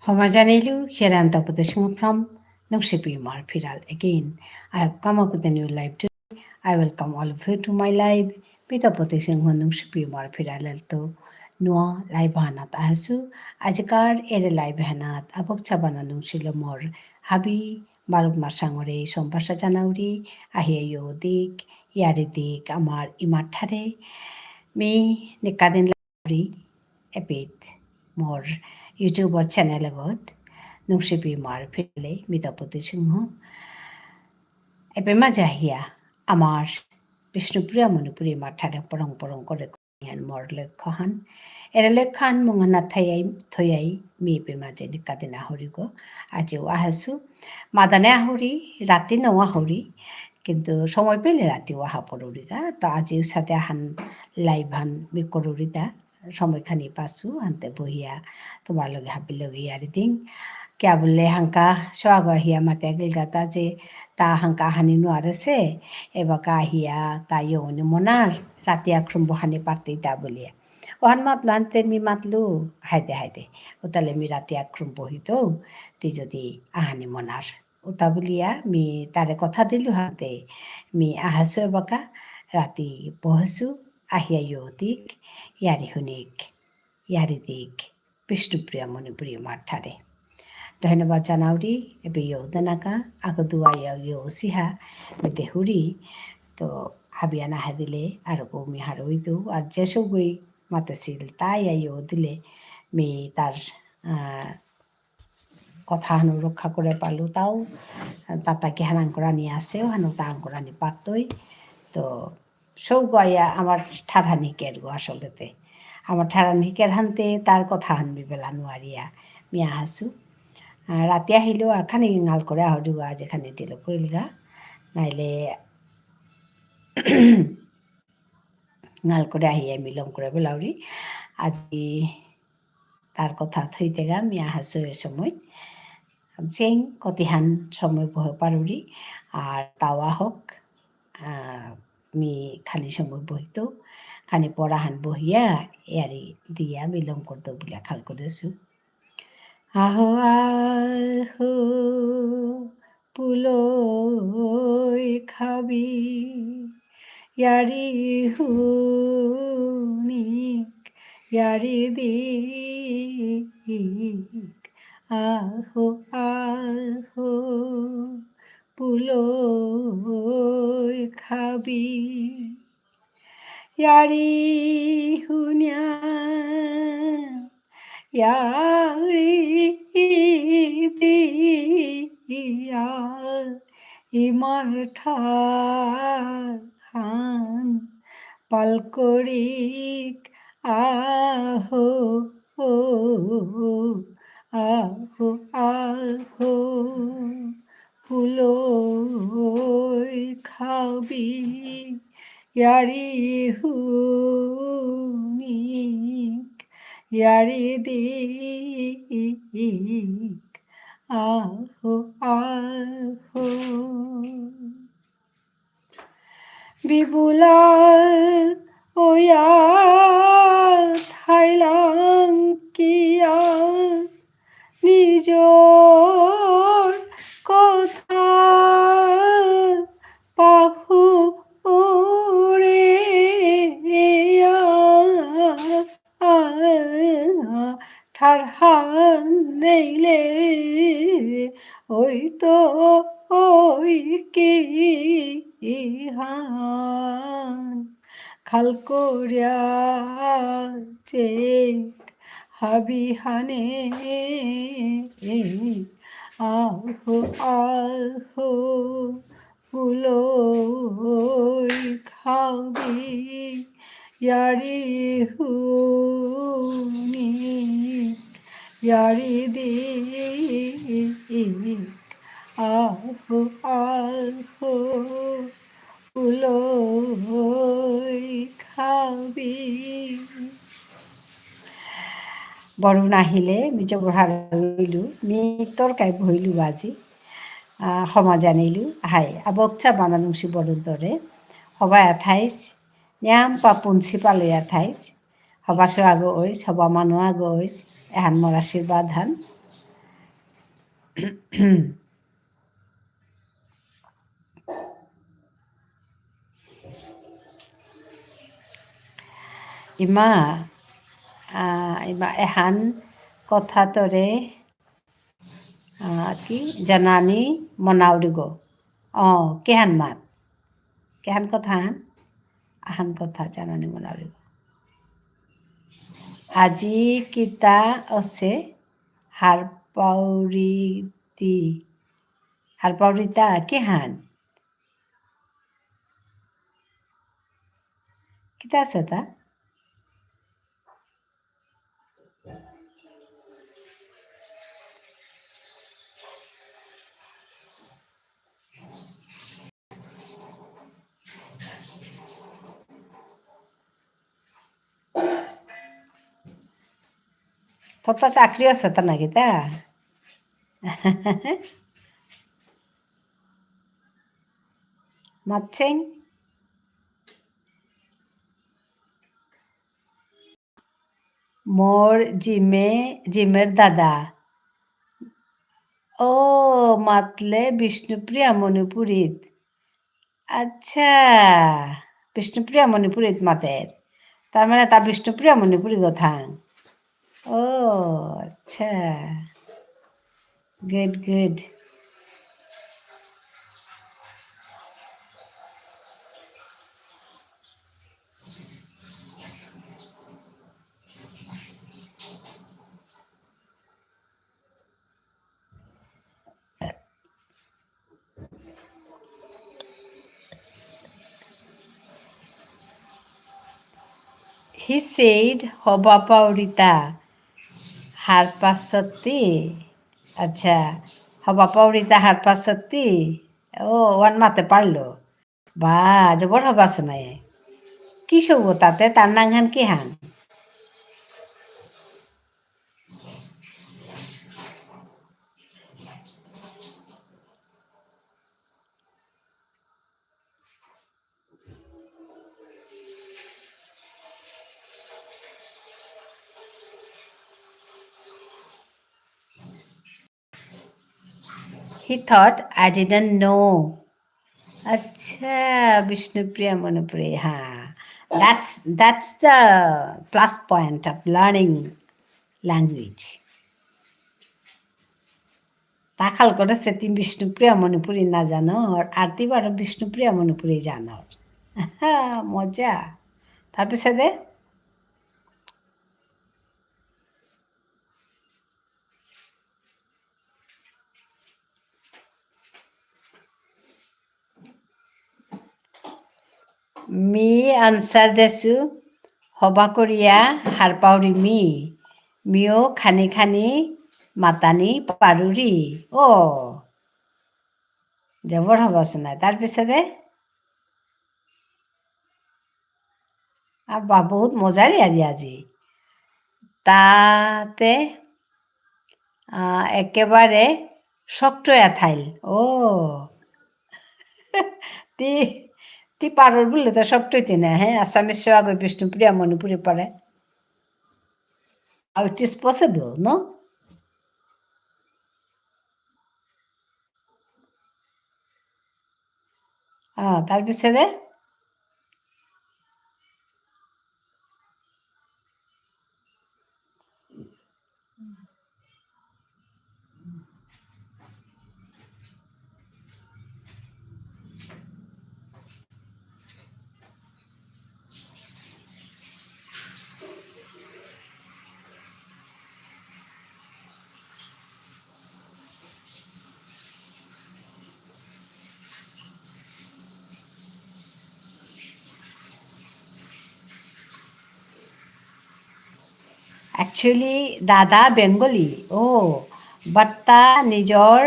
Homogeneity here and the from Nokshipi Marfiral. Again, I have come up with a new live today. I welcome all of you to my live. Pita protection ho Nokshipi Marfiral to Noa live hanat asu. Ajakar ere live hanat abok chabana Nukshilo more. Habi Baruk Masangore, Sompasa Janauri, Ahia Yodik, Yaridik, Amar Imatare, me Nikadin Lauri, a bit more YouTuber channel agot. Nungsipi mar phirle mitapoti singho epema jahia amar Bishnupriya Manipuri mathare porong kore yan mor lekhan ere lekhan mungana thoyai mi pema je dikadina horigo aje ahasu madane ahuri rati noa hori কিন্তু সময় পেলে রাতে ওহা পড়ুরিগা তো আজিও সাথে হান live হান B করুরিতা সময়খানি Passo হানতে বহিয়া তোমার লগে হাবি লগে ইয়ারি দিন क्या बोले हंका स्वागत हिया मते गलगाता जे ता हंका हानि नुआरसे एबका हिया ता योने मोनार रातिया ख्रुम बहाने पार्टी ता बोलिया ओहन मत लानते मी मतलु हायदे उतले मी रातिया ख्रुम बहितो ती जदि आहानि मोनार उता बोलिया मी तारे कथा दिलु हाते मी आहासु एबका राति बहसु আহিয়া योतिक यारी हुनिक यारी दिक विष्णुप्रिया मणिपुरी माठारे ধন্যবাদ জানাউরি এবে ইয়ৌদানাকা আগদুয়া ইয়ৌ সিহা দেহুরি তো হাবিয়া নাহা দিলে আর বৌমি হারইতো আর যেসব বই মাতেছিল তাই ইয়ৌ দিলে মি তার কথা হানু রক্ষা করে পারলো তাও তাতাকে হানাং করা নিয়ে আসেও হানু তাহাং করা নি পারতই তো সৌ গয়া আমার ঠাড়ানিকের গো আসলেতে আমার ঠাড়ানিকের হানতে তার কথা হানবি বেলা নোয়ারিয়া মিয়া হাসু রাতে আহিলেও আর খানি গাল করে আহরিগা যেখানে দিল পড়িলগা নাইলে গাল করে আহিয়া মিলম করে বেলাউরি আজি তার কথা থইতে গা মিয়া হাসু এ সময় জেং কতিহান সময় বহে পারুরি আর তাওয়া হোক মি খানি সময় বহিতো খানি পড়াহান বহিয়া ইয়ারি দিয়া মিলম করতো বলে খাল করেছু আহো আহো পুলই খাবি ইয়ারি হুনিক ইয়ারি দিক আহো আহো পুলই খাবি ইয়ারি হুনিয়া ইয়ারি দিয়া ইমার ঠান পালকরিক আহো আহো আহো ফুলই খাবি ইয়ারি হুনিক ইয়ারি দিক আহো আহো বিপুলা ওয়া থাইলাঙ্কিয়া নিজর কথা পাহুরে ঠারহান নেইলে ওই তো ওই কি হান খাল করিয়া চেক হাবি হানে আহো আহো ফুলই খাবি ইয়ারি হুনিক ইয়ারি দিক আহো আহো ফুলই খাবি বড় নাহিলে মিজ বহাইলু মি তরকাই বহিলু আজি সমাজ আনিলু হাই আবকচা বানানুসি বড়ন্তরে সবাই আঠাইছ ন্যাম পাপুনসি পালে আঠাইছ সবাসো আগ ওইস সবা মানুহ আগ ওইস এহান মোর আশীর্বাদ হান ইমা ইমা এহান কথা তরে কি জানানি মনাউরিগো কেহান মাত কেহান কথা আহান কথা জানানি মনাউরিগো আজি kita ose harpaurita kehan kita ase ta তোর তো চাকরি আছে তা নাকি তা মাতছেন মোর জিমের দাদা ও মাতলে বিষ্ণুপ্রিয়া মণিপুরীত আচ্ছা বিষ্ণুপ্রিয়া মণিপুরীত মাতের তার মানে তা বিষ্ণুপ্রিয়া মণিপুরী কথা ও আচ্ছা গুড গুড He said হবা পাউরিতা হারপা সত্যি আচ্ছা হবা পাউরিতা হারপা সত্যি ও ওয়ান মাতে পারলো বা জবর হবা শোনায় কি সব তাতে তার নাংহান কি হান He thought I didn't know. Acha, Vishnupriya Manipuri. Ha. That's the plus point of learning language. তাখাল করেছে তুমি বিষ্ণুপ্রিয়া মণিপুরী না জানো আর তিবার বিষ্ণুপ্রিয়া মণিপুরী জানো মজা তারপিছতে মি আনসার দেছো হবা করিয়া হারপাউরি মিও খানি খানি মাতানি পারুরি ও জবর হবা শোনায় তারপিছতে বা বহুত মজারই আজি তাতে একেবারে শক্ত এথাইল ও তি তি পারর বললে তো শক্তই চিনে হ্যাঁ আসামের সেবা করে বিষ্ণুপ্রিয়া মণিপুরে পড়ে How it is possible, no? তারপিছতে একচুয়ালি দাদা বেঙ্গলি ও বাট তা নিজৰ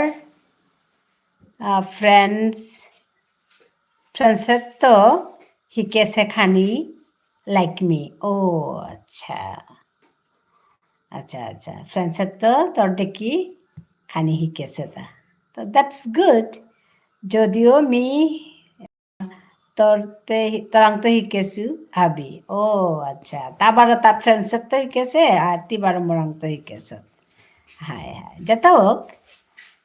ফ্ৰেণ্ডছত তো শিকেছে খানি লাইক মি ও আচ্ছা আচ্ছা আচ্ছা ফ্ৰেণ্ডছত তো তোর দেখি খানি শিকেছে তা তো দ্যাটস গুড যদিও মি তরাং তো শিকেছো হাবি ও আচ্ছা তাবারও তার ফ্রেন্ডসক তো শিকেছে আর তিবার মোরাং তো শিকেছ হায় হায় যেটা হোক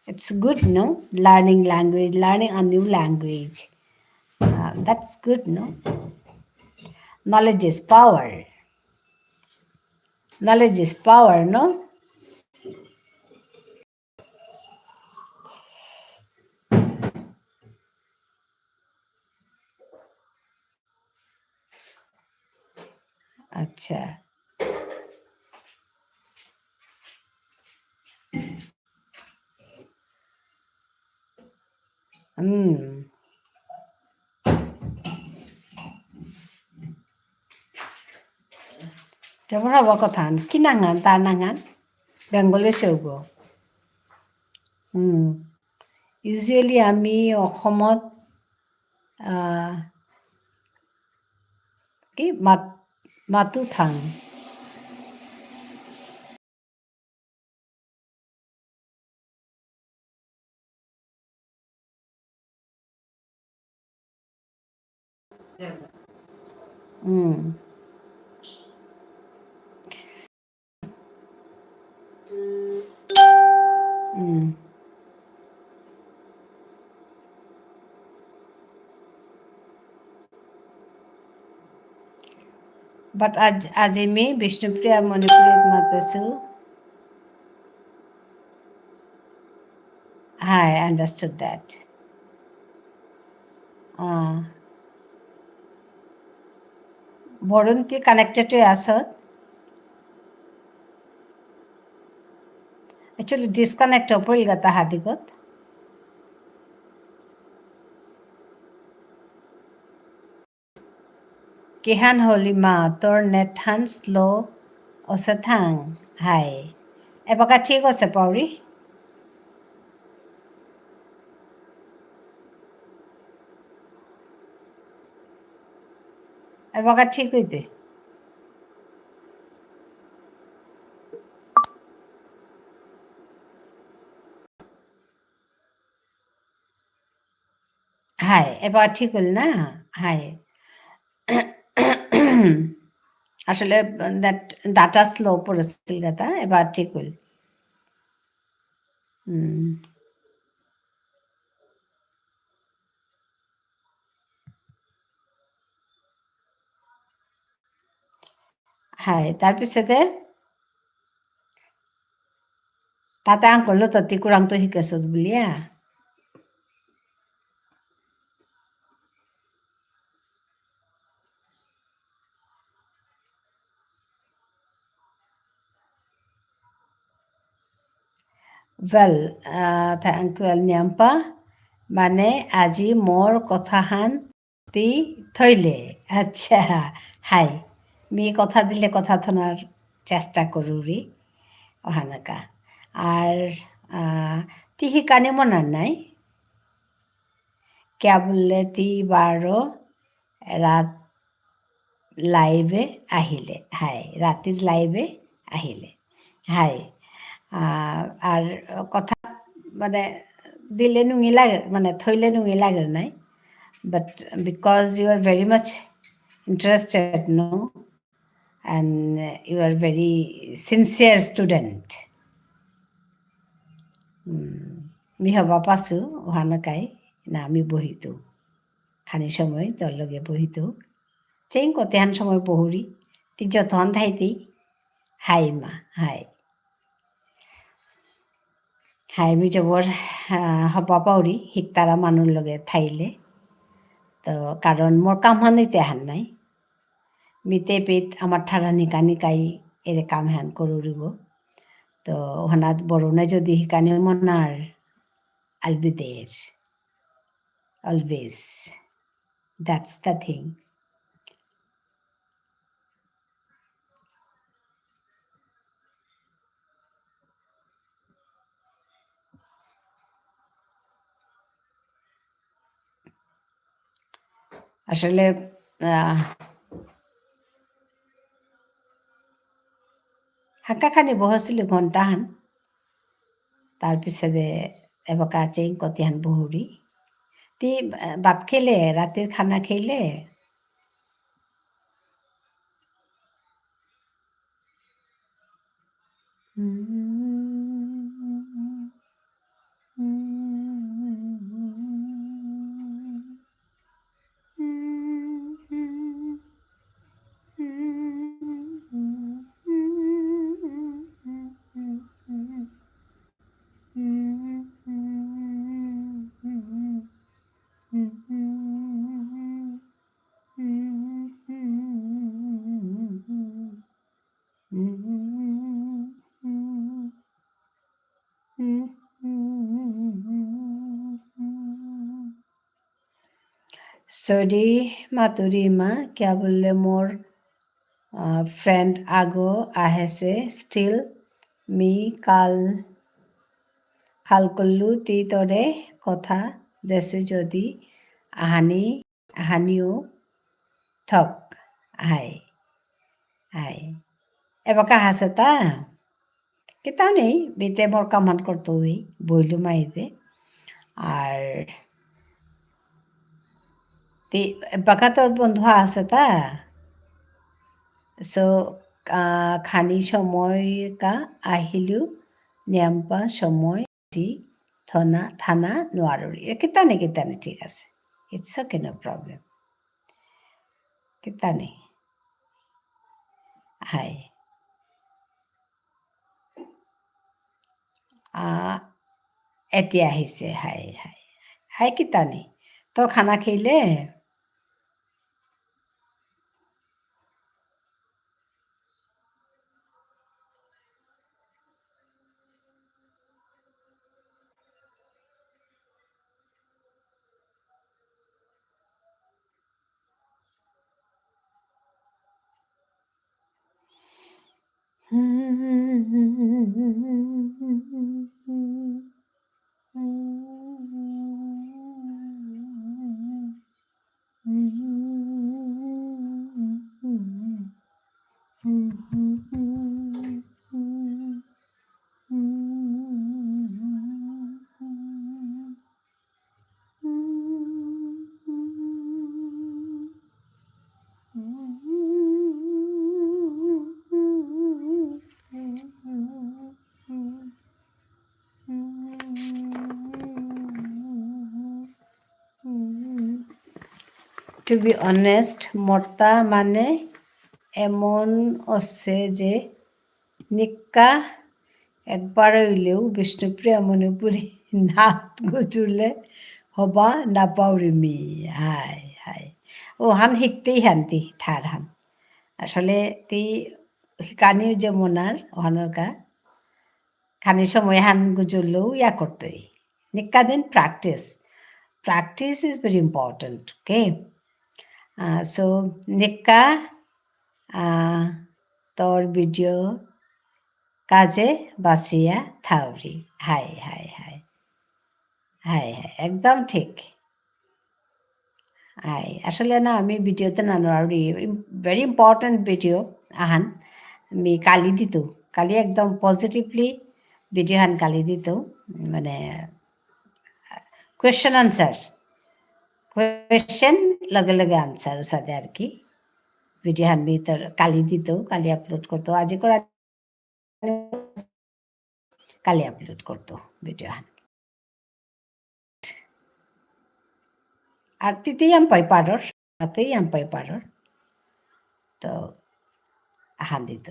It's good, no? Learning language, learning a new language. That's good, no? Knowledge is power. Knowledge is power, no? আচ্ছা। Jabra wakathan kinangan tanangan Bengali seugo. Usually আমি অসমত কি মাতো থাং। But আজি আমি Bishnupriya মণিপুৰীত মাতিছো। I understood that. Borunti connected to Asad. Actually, disconnect opol gata hadigot. Kihan holi ma tor nethan slow osathang. Hi. Ebaga ঠিক আছে পাউরি? এবাকা ঠিক হইতে? হাই, এবার ঠিক হইল না? হাই। আসলে দ্যাট ডাটা স্লো পড়েছিল গাতা, এবার ঠিক হইল। হাই, তাৰপিছতে তাতে uncle ততি কুৰাংটো শিকাইছত বুলিয়া। Well, thank you, Nyampa. মানে আজি মোৰ কথাহান তি থইলে। আচ্ছা, হাই। মি কথা দিলে কথা থনার চেষ্টা করুরি ওহানাকা। আর তি শিকানি মনার নাই। কে বললে তি বারো রাত লাইভে আহিলে। হাই, রাতির লাইভে আহিলে। হাই। আর কথা মানে দিলে নুঙি লাগে, মানে থইলে নুঙি লাগে নাই। But because you are very much interested, no, and you are very sincere student. Mi haba pasu ohanakai na mi bohitu. Khani সময় তোর লগে বহিতো। চেইন কতেহান সময় বহুরি তি যতন থাইতেই হাই মা হাই। হাই মি জবৰ হবা পাউৰি শিকতাৰা মানুহৰ লগে থাইলে। তো কাৰণ মোৰ কাম হানিতে হান নাই। মিতে পেট আমার ঠারা নিকা নিকাই এরে কাম হ্যান করুরিব। তো ওহানাত বড়নে যদি হিকানি মনার I'll be there. Always. That's the thing. আসলে হাঁকাখানি বহছিলো ঘণ্টাহান তাৰপিছতে এবকা চেইন কতিহান বহুৰি তি ভাত খেলে ৰাতিৰ খানা খেলে সৰি মাতুৰিমা কিয়া বোলে মোৰ ফ্ৰেণ্ড আগো আহেছে ষ্টিল মি খাল কল্লু তি তৰে কথা দেছো যদি আহানিও থক হাই হাই এবার কাহাসে তা কেতাও নেই বেতে বর কামান করতো ওই বইলু মাইতে আর বাকা তোর বন্ধু আছে তা so খানি সময় কা আহিলিও নিয়াম্পা সময় দি থানা নোৱাৰি কেতানে ঠিক আছে ইটস ওকে নো প্রবলেম কেতানে হাই এতিয়া আহিছে হাই হাই হাই কেতানে তোর খানা খেলে টু বি অনেস্ট মর্তা মানে এমন হচ্ছে যে নিকা একবার হইলেও বিষ্ণুপ্রিয়া মণিপুরী নাত গুজুরলে হবা নাপাউরি মি হাই হাই ও হান শিখতেই হানতি ঠার হান আসলে তি কানিও যেমন আর ওহানোর কা খানি সময় হান গুজুরলেও করতোই নিকা দিন practice is very important okay so নিকা তোর ভিডিও কাজে বাসিয়া থাউরি হাই হাই হাই হাই হাই একদম ঠিক হাই আসলে না আমি ভিডিওতে না নোৱাৰি ভেরি ইম্পর্টেন্ট ভিডিও আহান আমি কালি দিত কালি একদম পজিটিভলি ভিডিও হান কালি দিত মানে কোয়েশ্চেন আনসার কোয়েশ্চেন লগে লগে আনসার সাথে আর কি ভিডিও হান মি তোর কালি দিত কালি আপলোড করতো আজি করা কালি আপলোড করতো ভিডিও হান আর তিতেই আম পাই পারর তাতেই আম পাই পারর তো হান দিত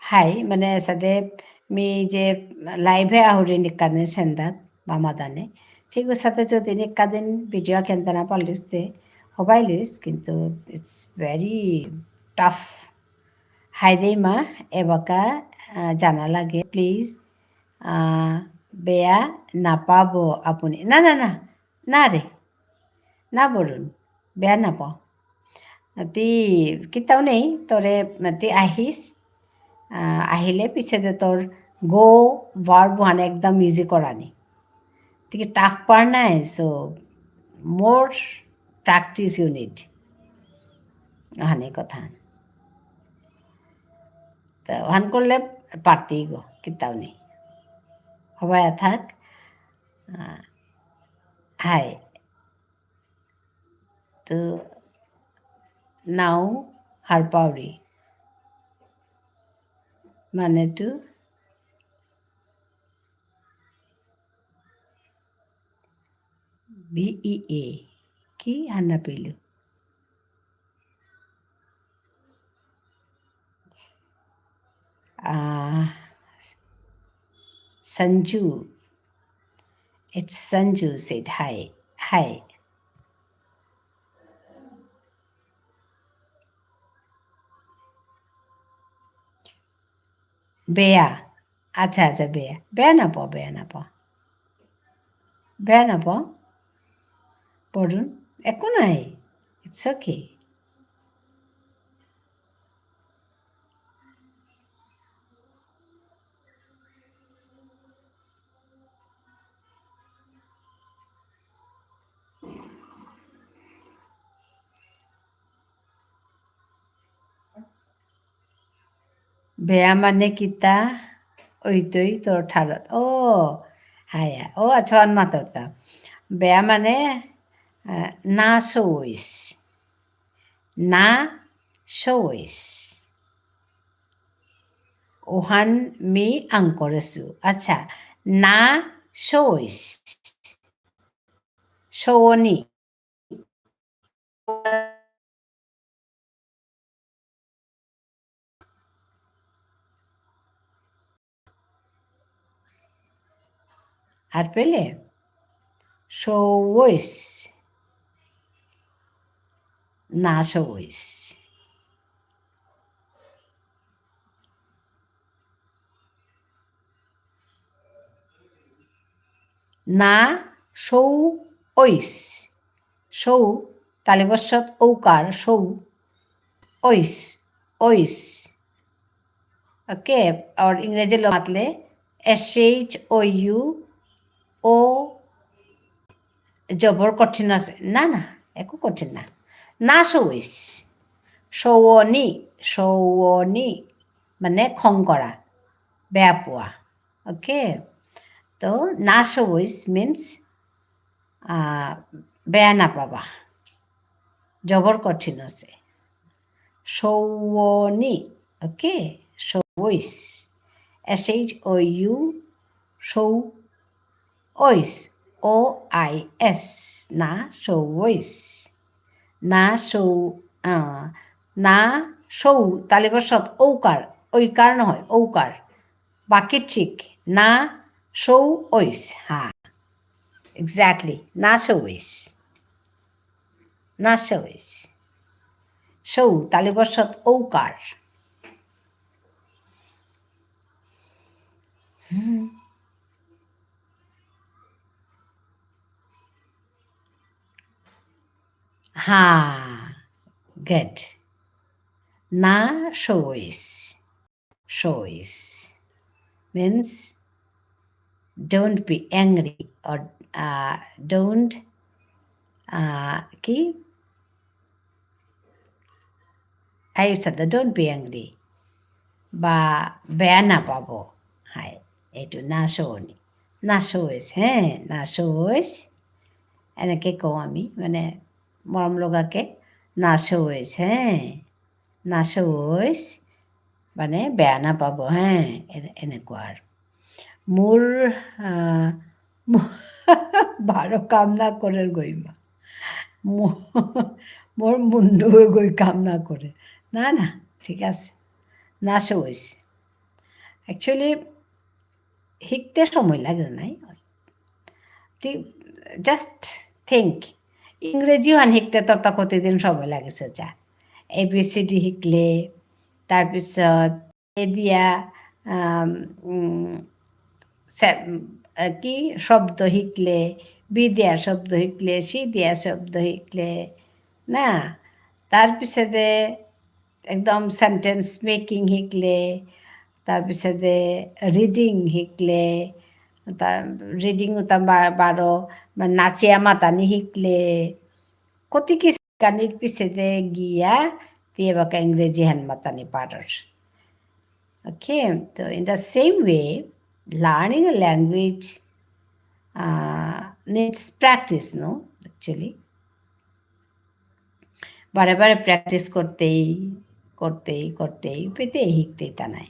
হাই মানে সাদে মি যে লাইভে আহুরি নিকানে সেন্দাত মামাদানে ঠিক সাথে যদি নিকাদিন ভিডিও কেনতানা পালিসতে হবাই লিস কিন্তু ইটস ভেরি টাফ হাই দেই মা এবাকা জানা লাগে প্লিজ বেয়া নাপাব আপুনি না না না না রে না বৰুণ বেয়া নাপাওঁ তি কিতাও নেই তোরে তি আহিস আহিলে পিছে যে তোর গো ভার্ব ওয়ান একদম ইজি করানি থেকে টাফ পার নাই সো মোর প্র্যাকটিস ইউনিট হানি কথা তা ওহান করলে পারতেই গো কিতাও নেই হবাই থাক হাই তো নাও হারপাউরি মানে টু VEA কি হান্না পেলু Sanju. It's Sanju said hi. Hi. বেয়া আচ্ছা আচ্ছা বেয়া বেয়া নাপাওঁ বেয়া নাপাওঁ পঢ়োন একো নাই ইটছ অ'কে বেয়া মানে কিতা ঐতই তোৰ ঠাৰত হায়া আচ্ছা মাতৰতা বেয়া মানে না চৌইছ না চৌইছ ওহান মি আংকৰেছো আচ্ছা না চৌইছ চৌনি আর পেলে চৌইছ না চৌইছ না সৌ ঐছ সৌ তালিবস্বত ঔকাৰ সৌ ঐছ ঐছ ওকে আর ইংরেজি মাতলে SHOU ও জবর কঠিন আছে না না একো কঠিন না না চৌইছ সৌৱনি মানে খং কৰা বেয়া পোৱা ওকে তো না চৌইছ মিনছ বেয়া নাপাবা জবর কঠিন আছে সৌৱনি ওকে চৌইছ SHOU সৌ ঐছ OIS না চৌইছ না না সৌ তালিবস্বত ঐকাৰ নহয় ঔকাৰ বাকি ঠিক না সৌ ঐছ হা এক্স্যাক্টলি না চৌইছ না চৌইছ সৌ তালিবস্বত ঔকাৰ হা good না চৌইছ means don't be angry or don't কি I said that don't be angry বা বেয়া নাপাব হাই এইটো না চৌনি না চৌইছ না চৌইছ এনেকৈ কওঁ আমি মানে মৰম লগাকে না চৌইছ না চৌইছ মানে বেয়া নাপাব এনেকুৱা আৰু মোৰ বারো কাম না করে গইমা মোর মুন্ডু গই কাম না করে না না ঠিক আছে না চৌইছ অ্যাকচুয়ালি শিখতে সময় লাগে নাই জাস্ট থিঙ্ক ইংরেজিও শিখতে তোৰ তাক প্ৰতিদিন সময় লাগিছে যা ABCD শিকলে তাৰপিছত এ দিয়া কি শব্দ শিকলে বি দিয়া শব্দ শিকলে সি দিয়া শব্দ শিকলে না তাৰপিছতে একদম সেন্টেন্স মেকিং শিকলে তাৰপিছতে রিডিং শিকলে রিডিং বারো নাচিয়া মাতানি শিকলে কতি কি কানির পিছতে গিয়া দিয়ে বাকা ইংরেজি হান মাতানি পারর okay so in the same way learning a language needs practice no actually বারে বারে প্র্যাকটিস করতেই পেতে শিখতেই তা নাই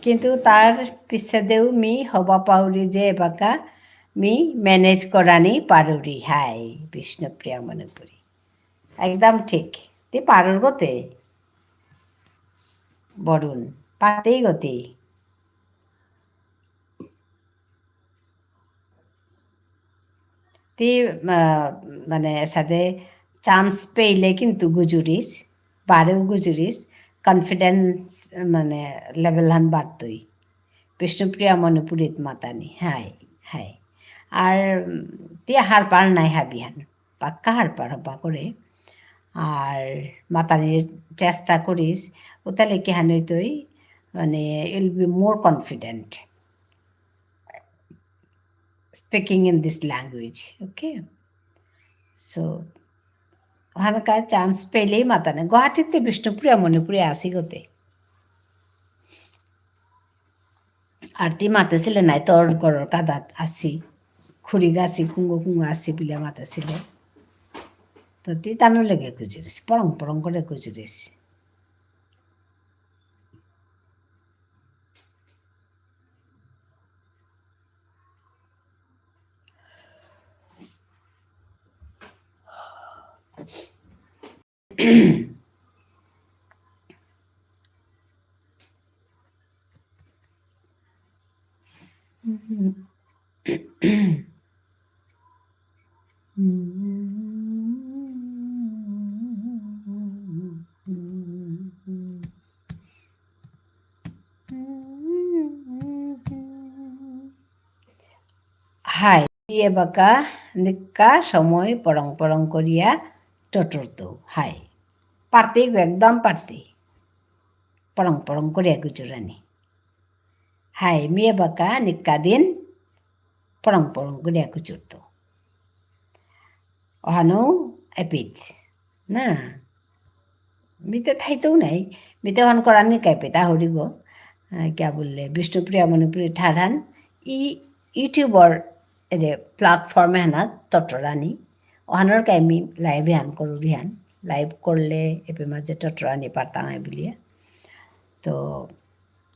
কিন্তু তাৰ পিছতেও মি হবা পাউৰি যে এবাকা মি মেনেজ কৰানি পাৰুৰি হাই বিষ্ণুপ্ৰিয়া মণিপুৰী একদম ঠিক তি পাৰুৰ গতে বৰুণ পাতেই গতি তি মানে সাথে চান্স পেইলে কিন্তু গুজুরিস বারেও গুজুরিস কনফিডেন্স মানে লেভেল হান বাড়তই বিষ্ণুপ্রিয়া মণিপুরিত মাতানি হাই হাই আর তিয়া হার পার নাই হাবিহান পাক্কা হার পার হবা করে আর মাতানির চেষ্টা করিস ওতালে কি হানইতই মানে I'll be more confident speaking in this language. Okay, so ওখানকা চান্স পেলেই মাতানে গুৱাহাটীতে বিষ্ণুপ্ৰিয়া মণিপুৰী আসি গতে আর তি মাতেছিলে নাই তোর ঘরের কাদাত আসি খুড়ি গাছি কুঙ্গো কুঙ্গো আসি বলে মাতেছিলে তো তি তানো লেগে খুঁজিরিস পরং পরং করে খুঁজিরিস হাই এবাকা নিকা সময় পরং পরং করিয়া টটরতো হাই পারতেই একদম পারতেই পরং পরং করিয়া গুজরানি হাই মিয়ে বাকা নিকা দিন পরং পরং করিয়া গুজরতো ওহানো এপিত না মিতে থাইতেও নাই মিতে ওহান করানি কাইপে তা হরিব কিয়া বললে বিষ্ণুপ্রিয়া মণিপুরী ঠাড়ান ইউটিউবর যে প্ল্যাটফর্মে হানাত টটরানি ওহানোর কাইমি লাইভ হান করুরি হান লাইভ করলে এপে মাঝে টটরানি পারতাম বুলিয়া তো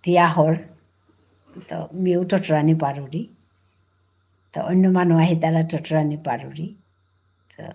তিয়া হর তো মিও টটরানি পারুরি তো অন্য মানুষ আহি তারা টটরানি পারুরি তো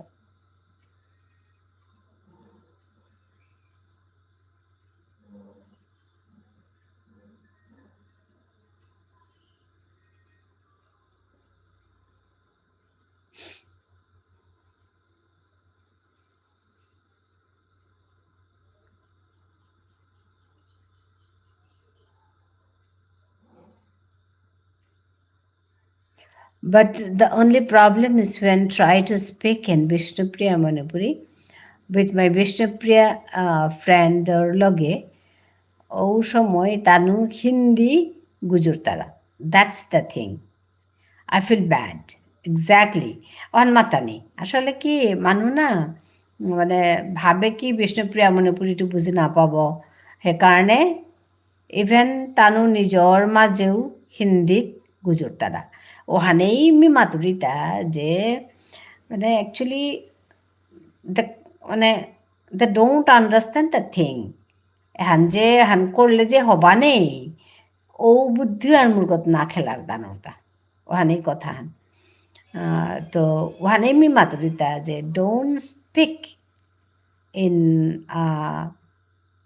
But the only problem is when try to speak in Vishnupriya Manipuri with my Vishnupriya friend or loge, ও সময় তানু হিন্দি গুজর তারা that's the thing I feel bad exactly অন মাতানি আসলে কি মানুহ না মানে ভাবে কি বিষ্ণুপ্ৰিয়া মণিপুৰীটো বুজি নাপাব সেইকাৰণে ইভেন তানু নিজৰ মাজেও হিন্দীত গুজর তারা ওহানেই মি মাতুরিতা যে মানে অ্যাকচুয়ালি মানে they don't understand the thing হান যে হান করলে যে হবা নেই ও বুদ্ধি আর মুরগত না খেলার দানরতা ওহানেই কথা হান তো ওহানেই মি মাতুরিতা যে don't speak in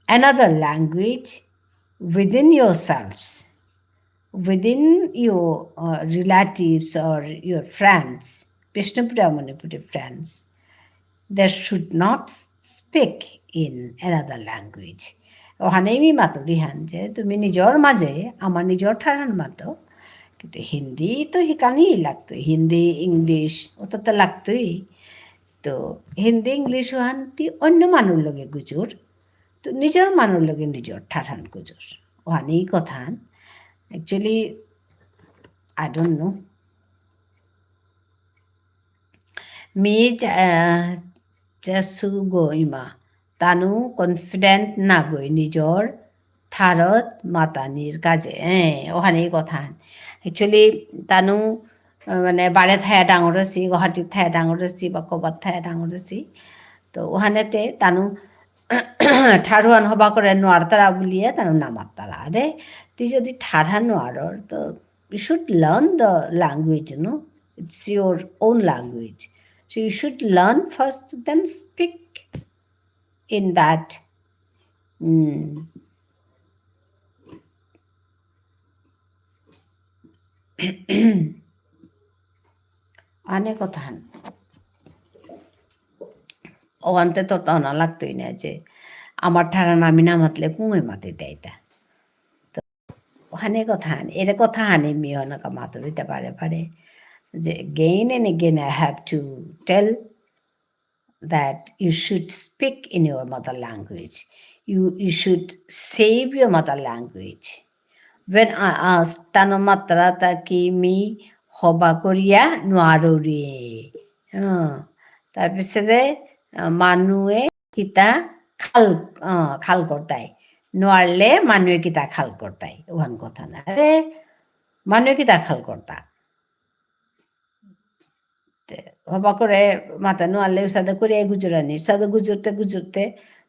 another language within yourselves, within your relatives or your friends, Vishnupriya Manipuri friends, they should not speak in another language. ওখানেই মি মাতুরি হান যে তুমি নিজর মাঝে আমার নিজর ঠারান মাতো কিন্তু হিন্দি তো শিকানিই লাগতো হিন্দি ইংলিশ ওটা তো লাগতোই তো হিন্দি ইংলিশ হান তি অন্য মানুষ লগে গুজর তো নিজর মানুষ লগে নিজর ঠাঠান গুজর ওহানেই কথা হান অ্যাকচুয়ালি আই ডোন্ট নো মি চেসু গইমা তানু কনফিডেন্ট না গই নিজর থারত মাতানির কাজে ওহানেই কথা একচুয়ালি তানু মানে বাৰে ঠায়ে ডাঙৰ হৈছি গুৱাহাটীত ঠায়ে ডাঙৰ হৈছি বা ক'ৰবাত ঠায়ে ডাঙৰ হৈছি তো ওহানেতে তানু ঠাৰুৱান হবা কৰে নোৱাৰতাৰা বুলিয়ে তানু নামাতাৰা দে তি যদি ঠাড়ানো আরর তো you should learn the language, it's your own language. So you should learn first, then speak in that. আনে কথান ও আনতে তোর তো না লাগতোই না যে আমার ঠাড়া নামি না মাতলে কুঁয়ে মাতে দেয় তা তো ওখানে কথা হান এর কথা হানি মিও না মাতো দিতে পারে যে again and again I have to tell that you should speak in your mother language. You should save your mother language. When I asked tano matra ta ki mi hoba korea nuaruri. তাৰপিছতে মানুহে কিতা খাল করতাই নোৱাৰলে মানুহে কিতা খাল করতাই ওহান কথা না আরে মানুহে কিতা খাল করতা হবা করে মাথা নোয়ারলে সাদা করে গুজরানি সাদা গুজরতে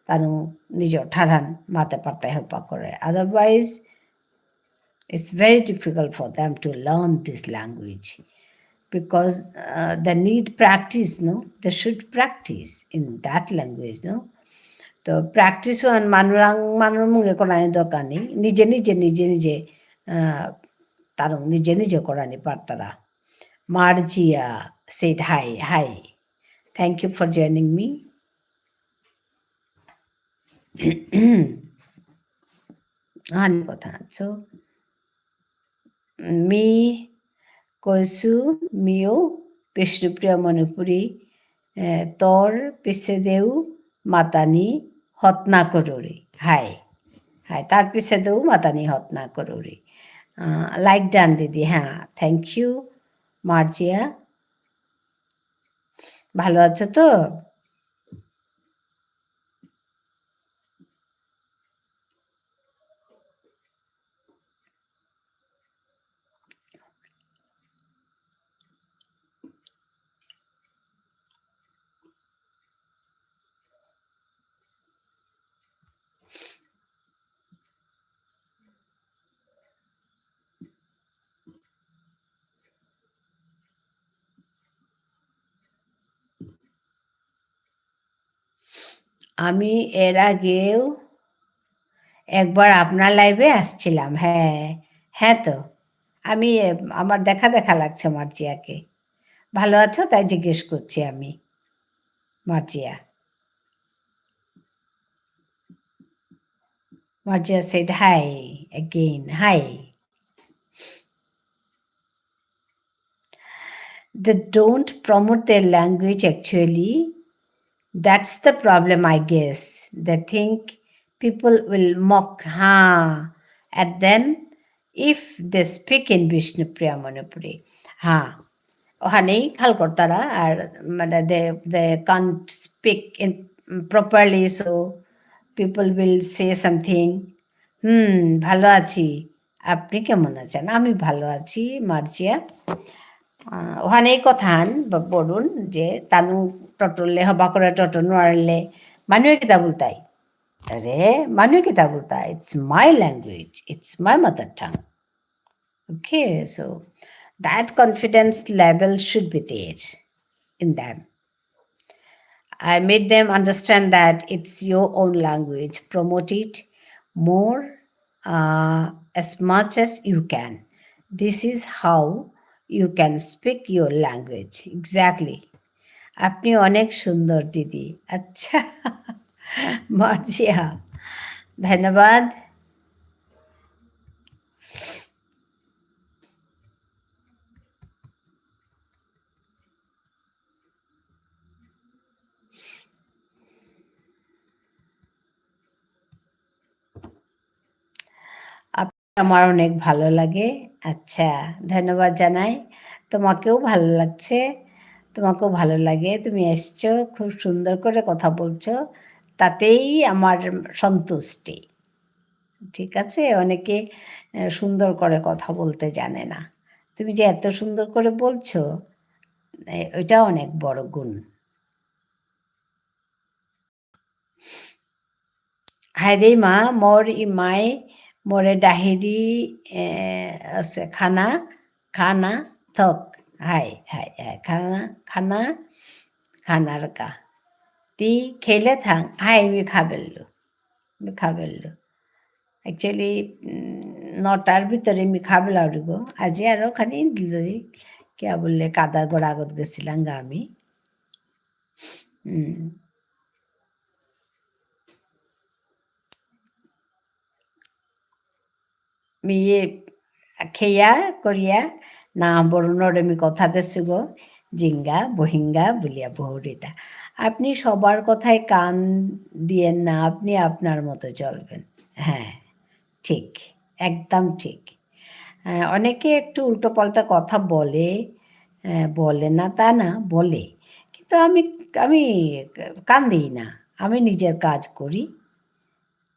তানু নিজ ঠাড়ান মাথা পারতাই হবা করে otherwise it's very difficult for them to learn this language because they need practice, they should practice in that language, তো প্র্যাকটিস ওয়ান মানুর মুখে করানি দরকার নেই নিজে তার নিজে করানি পারতারা Marjia said hi thank you for joining me. হানি কথা so মি কৈছো মিও বিষ্ণুপ্রিয়া মণিপুরী তোর পিছে দেউ মাতানি হতনা করুরি হাই তার পিছে দেউ মাতানি হতনা করুরি লাইক ডান দিদি হ্যাঁ থ্যাংক ইউ মার্জিয়া ভালো আছো তো আমি এর আগেও একবার আপনার লাইভে আসছিলাম হ্যাঁ তো আমি আমার দেখা লাগছে মার্জিয়াকে ভালো আছো তাই জিজ্ঞেস করছি আমি Marjia said hi again hi. They don't promote their language actually. That's the problem, I guess. They think people will mock at them if they speak in Vishnupriya Manipuri. ওখানেই খাল করতারা আর মানে they can't speak in properly, so people will say something. ভালো আছি, আপনি কেমন আছেন? আমি ভালো আছি মার্জিয়া। ওখানেই কথান বলুন যে তানু টটলে হবা করে টট নোৱাৰিলে মানুহে কিতা বলতাই আরে মানুহে কিতা বলতাই it's my language, it's my mother tongue. Okay, so that confidence level should be there in them. I made them understand that it's your own language. Promote it more as much as you can. This is how you can speak your language. Exactly. আপনি অনেক সুন্দর দিদি। আচ্ছা মার্জিয়া ধন্যবাদ। আমার অনেক ভালো লাগে। আচ্ছা ধন্যবাদ জানাই। তোমাকেও ভালো লাগছে, তোমাকেও ভালো লাগে, তুমি এসছো, খুব সুন্দর করে কথা বলছো, তাতেই আমার সন্তুষ্টি। ঠিক আছে, অনেকে সুন্দর করে কথা বলতে জানে না, তুমি যে এত সুন্দর করে বলছো ওইটা অনেক বড় গুণ। Hi Rima, more in my More dahiri আছে খানা খানা থক হাই হাই হাই খানা খানা খানার কা তি খেলে থাং হাই মি খাবেল্লো একচুয়ালি ৯টার ভিতরে মি খাবেলাউরিব আজি আরো খানি দিলই কিয়া বললে কাদার গড় আগত গেছিলাম গা আমি মি খেয়া করিয়া না বরুণরে মি কথা দেশুগ জিঙ্গা বহিঙ্গা বলিয়া বহুরিতা আপনি সবার কথায় কান দিয়েন না আপনি আপনার মতো চলবেন হ্যাঁ ঠিক একদম ঠিক অনেকে একটু উল্টোপাল্টা কথা বলে বলে না তা না বলে কিন্তু আমি কান দিই না আমি নিজের কাজ করি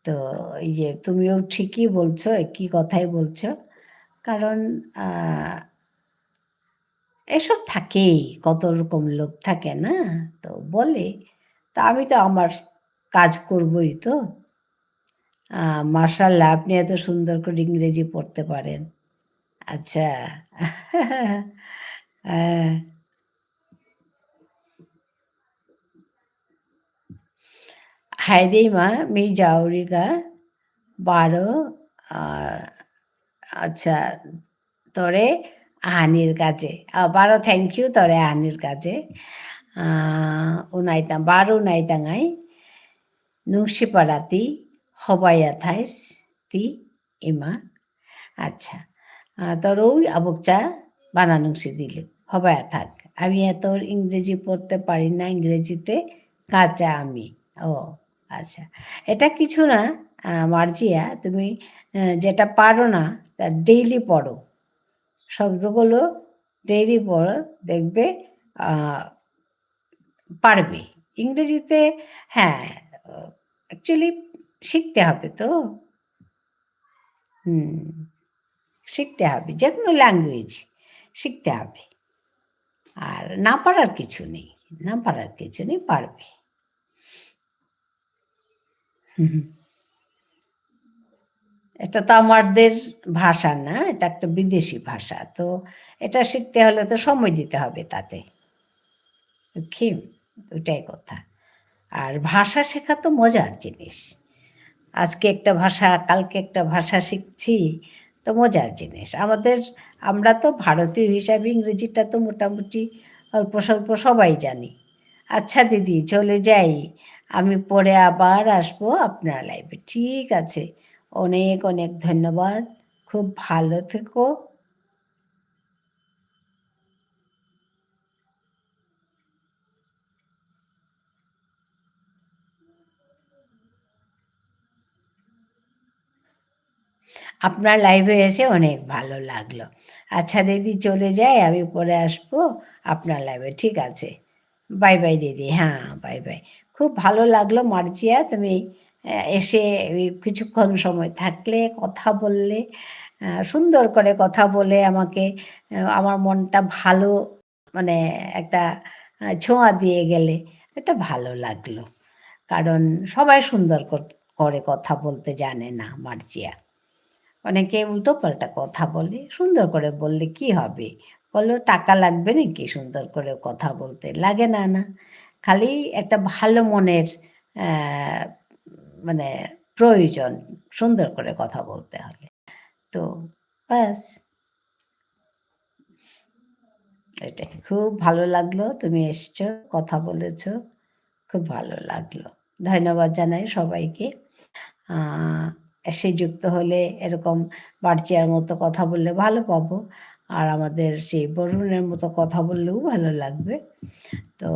তো এই যে তুমিও ঠিকই বলছো একই কথাই বলছো কারণ এসব থাকেই কত রকম লোক থাকে না তো বলে তা আমি তো আমার কাজ করবই তো মার্শাল্লাহ আপনি এত সুন্দর করে ইংরেজি পড়তে পারেন আচ্ছা হ্যাঁ হায়দেমা মি জাউরিগা 12 আচ্ছা তরে আহানির কাছে 12 থ্যাংক ইউ তরে আহানির কাছে উনাইতাম 12 উনাইতাঙাই নুংসিপাড়াতি হবাইয়াথাইস তি ইমা আচ্ছা তরৌ আবকচা বানানুংসি দিলে হবায়া থাক আমি এত ইংরেজি পড়তে পারি না ইংরেজিতে কাঁচা আমি ও আচ্ছা এটা কিছু না মার্জিয়া তুমি যেটা পারো না তা ডেইলি পড়ো শব্দগুলো ডেইলি পড়ো দেখবে পারবে ইংরেজিতে হ্যাঁ অ্যাকচুয়ালি শিখতে হবে তো শিখতে হবে যে কোনো ল্যাঙ্গুয়েজ শিখতে হবে আর না পারার কিছু নেই না পারার কিছু নেই পারবে এটা তো আমাদের ভাষা না এটা একটা বিদেশি ভাষা তো এটা শিখতে হলে তো সময় দিতে হবে তাতে কি ওইটাই কথা আর ভাষা শেখা তো মজার জিনিস আজকে একটা ভাষা কালকে একটা ভাষা শিখছি তো মজার জিনিস আমরা তো ভারতীয় হিসাবে ইংরেজিটা তো মোটামুটি অল্প স্বল্প সবাই জানি আচ্ছা দিদি চলে যাই আমি পরে আবার আসবো আপনার লাইভে ঠিক আছে অনেক অনেক ধন্যবাদ খুব ভালো থেকো আপনার লাইভে এসে অনেক ভালো লাগলো আচ্ছা দিদি চলে যাই আমি পরে আসবো আপনার লাইভে ঠিক আছে বাই বাই দিদি হ্যাঁ বাই বাই খুব ভালো লাগলো মার্জিয়া তুমি এসে কিছুক্ষণ সময় থাকলে কথা বললে সুন্দর করে কথা বলে আমাকে আমার মনটা ভালো মানে একটা ছোঁয়া দিয়ে গেলে এটা ভালো লাগলো কারণ সবাই সুন্দর করে কথা বলতে জানে না মার্জিয়া অনেকে উল্টোপাল্টা কথা বলে সুন্দর করে বললে কি হবে বলো টাকা লাগবে নাকি সুন্দর করে কথা বলতে লাগে না না খালি একটা ভালো মনের মানে প্রয়োজন সুন্দর করে কথা বলতে হলে তো ব্যাস এটাই খুব ভালো লাগলো তুমি এসছো কথা বলেছো খুব ভালো লাগলো ধন্যবাদ জানাই সবাইকে এসে যুক্ত হলে এরকম বাড়চিয়ার মতো কথা বললে ভালো পাবো আর আমাদের সেই বরুণের মতো কথা বললেও ভালো লাগবে তো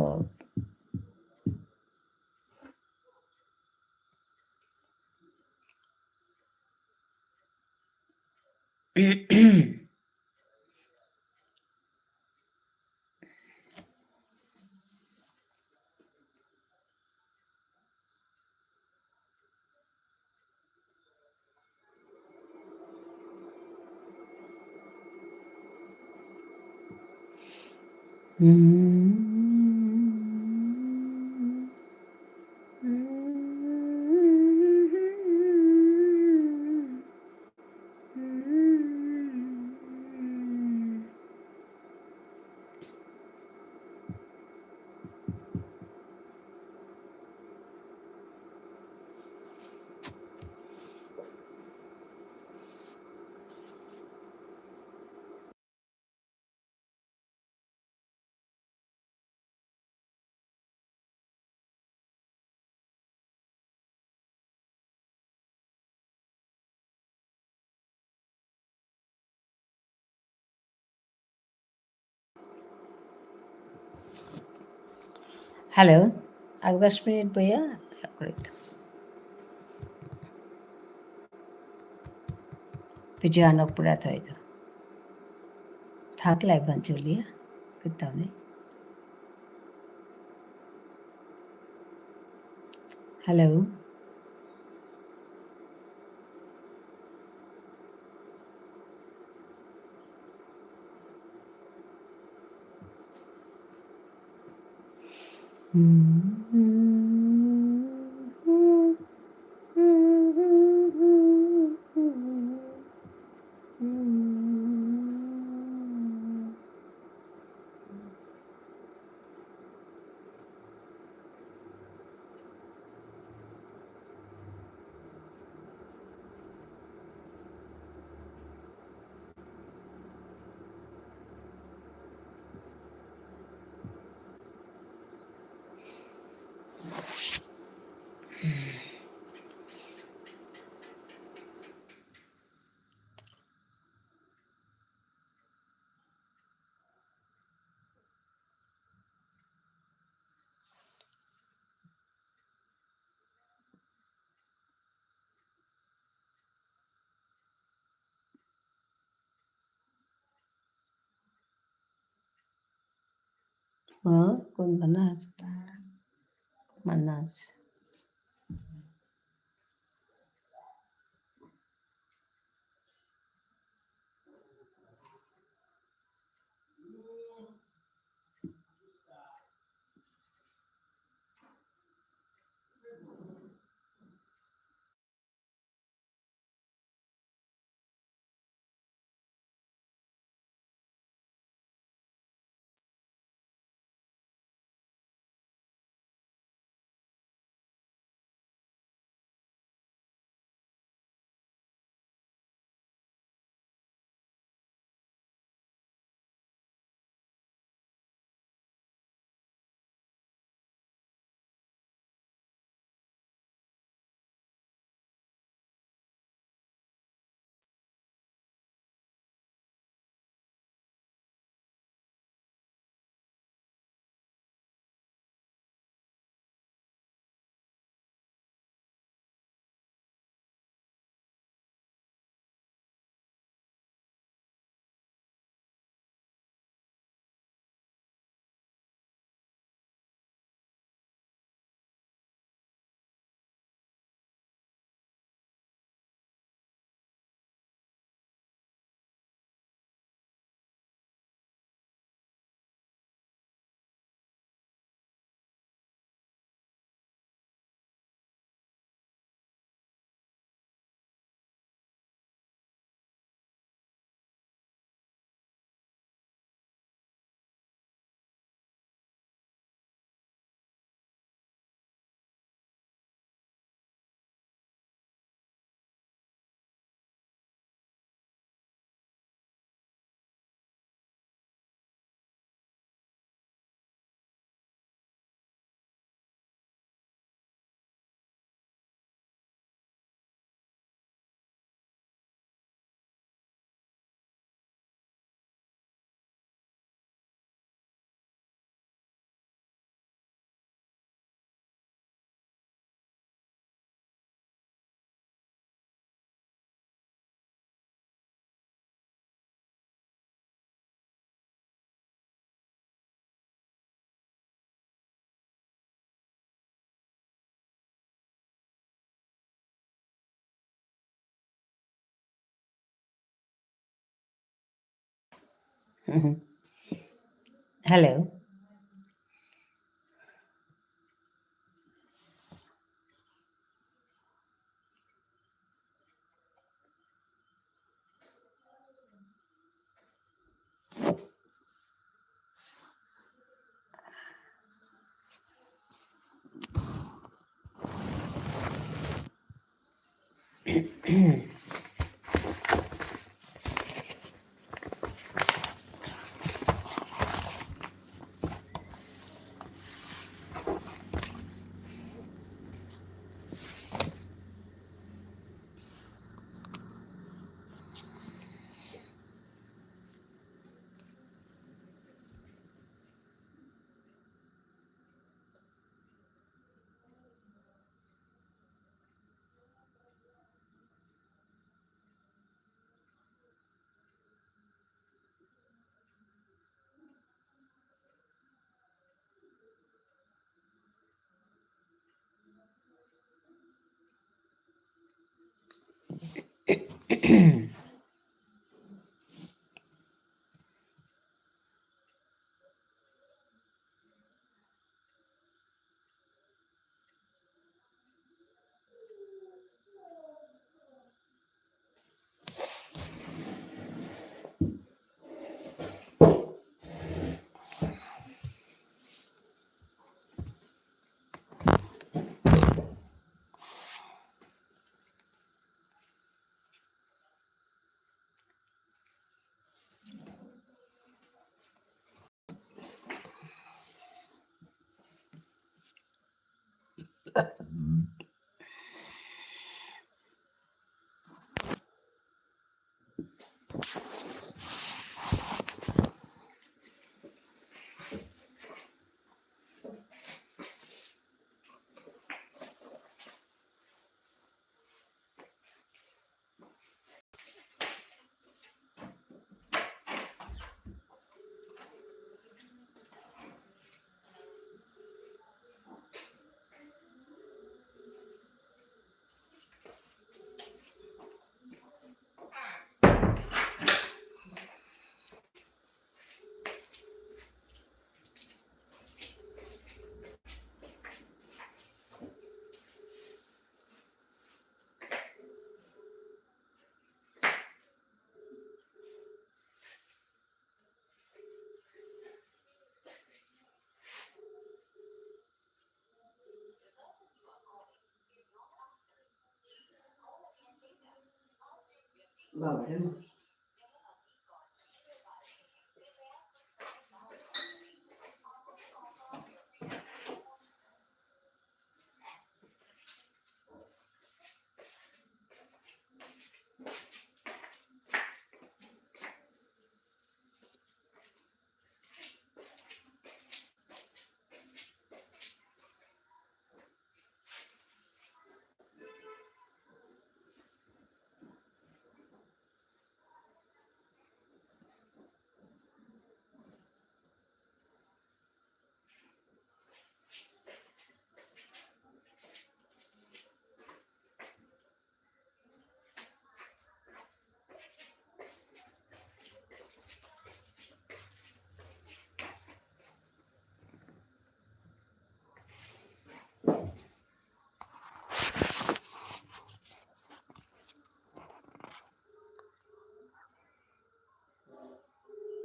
হ্যালো, আর 10 মিনিট বইয়া করে দিতাম। Video anak pura to itu. Thak lai ban Julia. Kita ni. Hello. Kung manas. Manas. Hello.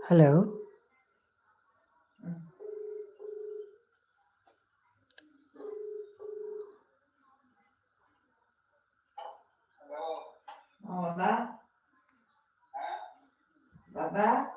Hello. Hola, papá.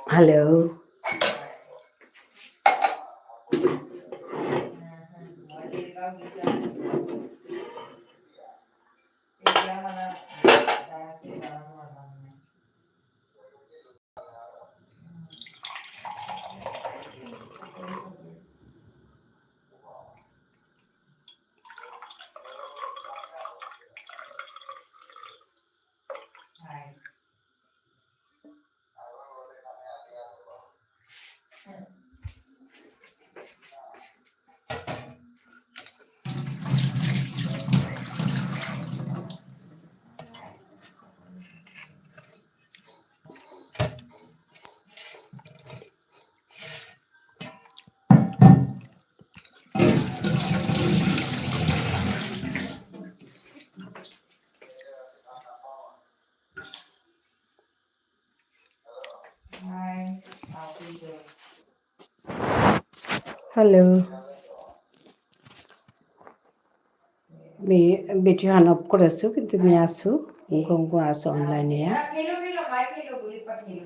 Hello. Hello. Beti Han of করে আছো কিন্তু তুমি আসো গঙ্গ আসো অনলাইনে Kilo, kilo, mai kilo, buli pa kilo.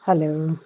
Hello.